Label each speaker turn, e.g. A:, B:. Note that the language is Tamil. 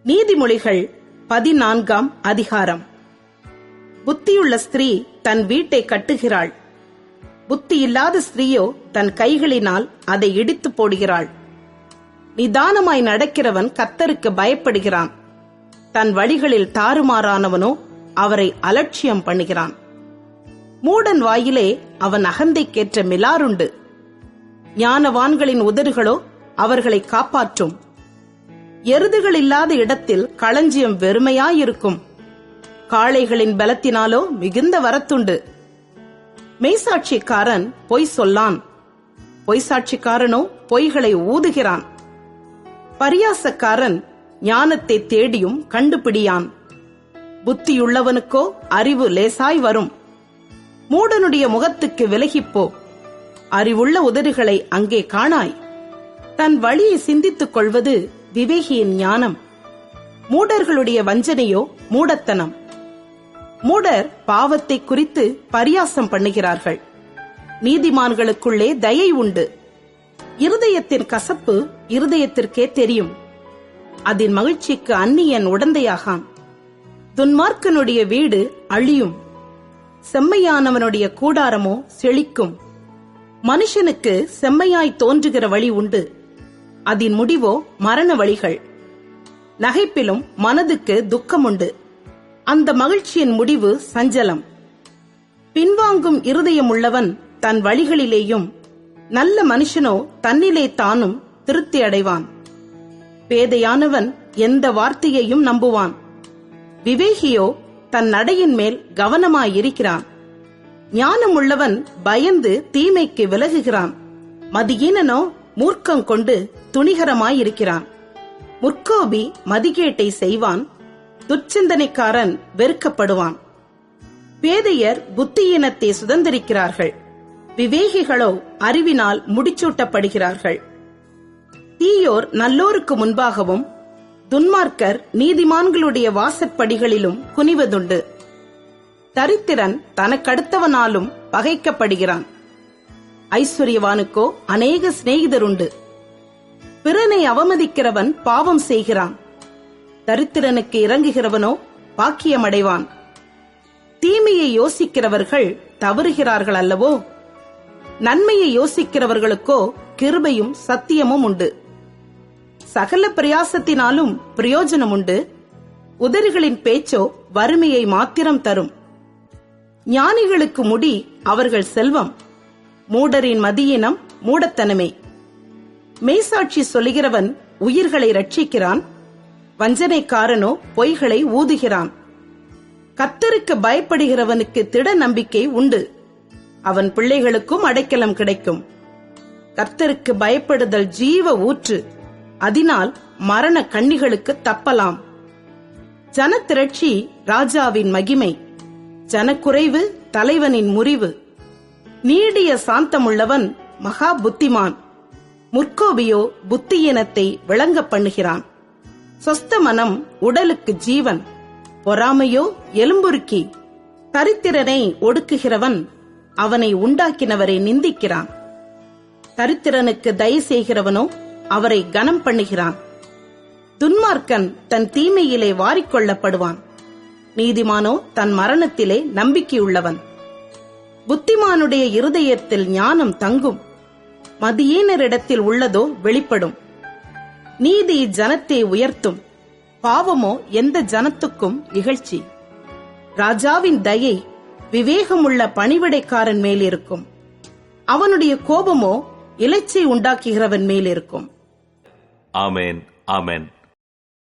A: நீதிமொழிகள் 14ஆம் அதிகாரம். புத்தியுள்ள ஸ்திரீ தன் வீட்டை கட்டுகிறாள், புத்தியில்லாத ஸ்திரீயோ தன் கைகளினால் அதை இடித்து போடுகிறாள். நிதானமாய் நடக்கிறவன் கர்த்தருக்கு பயப்படுகிறான், தன் வழிகளில் தாறுமாறானவனோ அவரை அலட்சியம் பண்ணுகிறான். மூடன் வாயிலே அவன் அகந்தைக்கேற்ற மிலாறுண்டு, ஞானவான்களின் உதடுகளோ அவர்களை காப்பாற்றும். எருதுகள் இல்லாத இடத்தில் களஞ்சியம் வெறுமையாயிருக்கும், காளைகளின் பலத்தினாலோ மிகுந்த வரத்துண்டு. மெய்சாட்சிக்காரன் பொய் சொல்லான், பொய்சாட்சிக்காரனோ பொய்களை ஊதுகிறான். பரியாசக்காரன் ஞானத்தை தேடியும் கண்டுபிடியான், புத்தியுள்ளவனுக்கோ அறிவு லேசாய் வரும். மூடனுடைய முகத்துக்கு விலகிப்போ, அறிவுள்ள உதடுகளை அங்கே காணாய். தன் வழியை சிந்தித்துக் கொள்வது விவேகியின் ஞானம், மூடர்களுடைய வஞ்சனையோ மூடத்தனம். மூடர் பாவத்தை குறித்து பரியாசம் பண்ணுகிறார்கள், நீதிமான்களுக்குள்ளே தயை உண்டு. இருதயத்தின் கசப்பு இருதயத்திற்கே தெரியும், அதன் மகிழ்ச்சிக்கு அந்நியன் உடந்தையாகான். துன்மார்க்கனுடைய வீடு அழியும், செம்மையானவனுடைய கூடாரமோ செழிக்கும். மனுஷனுக்கு செம்மையாய் தோன்றுகிற வழி உண்டு, அதன் முடிவோ மரண வழிகள். நகைப்பிலும் மனதுக்கு துக்கமுண்டு, அந்த மகிழ்ச்சியின் முடிவு சஞ்சலம். பின்வாங்கும் இருதயம் உள்ளவன் தன் வழிகளிலேயும், நல்ல மனுஷனோ தன்னிலே தானும் திருப்தி அடைவான். பேதையானவன் எந்த வார்த்தையையும் நம்புவான், விவேகியோ தன் நடையின் மேல் கவனமாயிருக்கிறான். ஞானம் உள்ளவன் பயந்து தீமைக்கு விலகுகிறான், மதியீனனோ மூர்க்கம் கொண்டு துணிகரமாயிருக்கிறான். முற்கோபி மதிகேட்டை செய்வான், துர்ச்சிந்தனைக்காரன் வெறுக்கப்படுவான். பேதையர் புத்தியீனத்தை சுதந்திரிக்கிறார்கள், விவேகிகளோ அறிவினால் முடிச்சூட்டப்படுகிறார்கள். தீயோர் நல்லோருக்கு முன்பாகவும், துன்மார்க்கர் நீதிமான்களுடைய வாசற்படிகளிலும் குனிவதுண்டு. தரித்திரன் தனக்கடுத்தவனாலும் பகைக்கப்படுகிறான், ஐஸ்வர்யவானுக்கோ அநேக சிநேகிதருண்டு. பிறனை அவமதிக்கிறவன் பாவம் செய்கிறான், தரித்திரனுக்கு இறங்குகிறவனோ பாக்கியமடைவான். தீமையை யோசிக்கிறவர்கள் தவறுகிறார்கள் அல்லவோ, நன்மையை யோசிக்கிறவர்களுக்கோ கிருபையும் சத்தியமும் உண்டு. சகல பிரயாசத்தினாலும் பிரயோஜனம் உண்டு, உதறுகளின் பேச்சோ வறுமையை மாத்திரம் தரும். ஞானிகளுக்கு முடி அவர்கள் செல்வம், மூடரின் மதியினம் மூடத்தனமே. மெய்சாட்சி சொல்லுகிறவன் உயிர்களை ரட்சிக்கிறான், வஞ்சனைக்காரனோ பொய்களை ஊதுகிறான். கர்த்தருக்கு பயப்படுகிறவனுக்கு திட நம்பிக்கை உண்டு, அவன் பிள்ளைகளுக்கும் அடைக்கலம் கிடைக்கும். கர்த்தருக்கு பயப்படுதல் ஜீவ ஊற்று, அதனால் மரண கண்ணிகளுக்கு தப்பலாம். ஜனத்திரட்சி ராஜாவின் மகிமை, ஜனக்குறைவு தலைவனின் முறிவு. நீடிய சாந்தமுள்ளவன் மகா புத்திமான், முற்கோபியோ புத்தியினத்தை விளங்க பண்ணுகிறான். சொஸ்த மனம் உடலுக்கு ஜீவன், பொறாமையோ எலும்புருக்கி. தரித்திரனை ஒடுக்குகிறவன் அவனை உண்டாக்கினவரை நிந்திக்கிறான், தரித்திரனுக்கு தயை செய்கிறவனோ அவரை கனம் பண்ணுகிறான். துன்மார்க்கன் தன் தீமையிலே வாரிக்கொள்ளப்படுவான், நீதிமானோ தன் மரணத்திலே நம்பிக்கையுள்ளவன். புத்திமானுடைய இருதயத்தில் ஞானம் தங்கும், மதியீனரிடத்தில் உள்ளதோ வெளிப்படும். நீதி ஜனத்தை உயர்த்தும், பாவமோ எந்த ஜனத்துக்கும் இகழ்ச்சி. ராஜாவின் தயை விவேகமுள்ள பணிவிடைக்காரன் மேலிருக்கும், அவனுடைய கோபமோ இலைச்சை உண்டாக்குகிறவன் மேலிருக்கும்.
B: ஆமென், ஆமென்.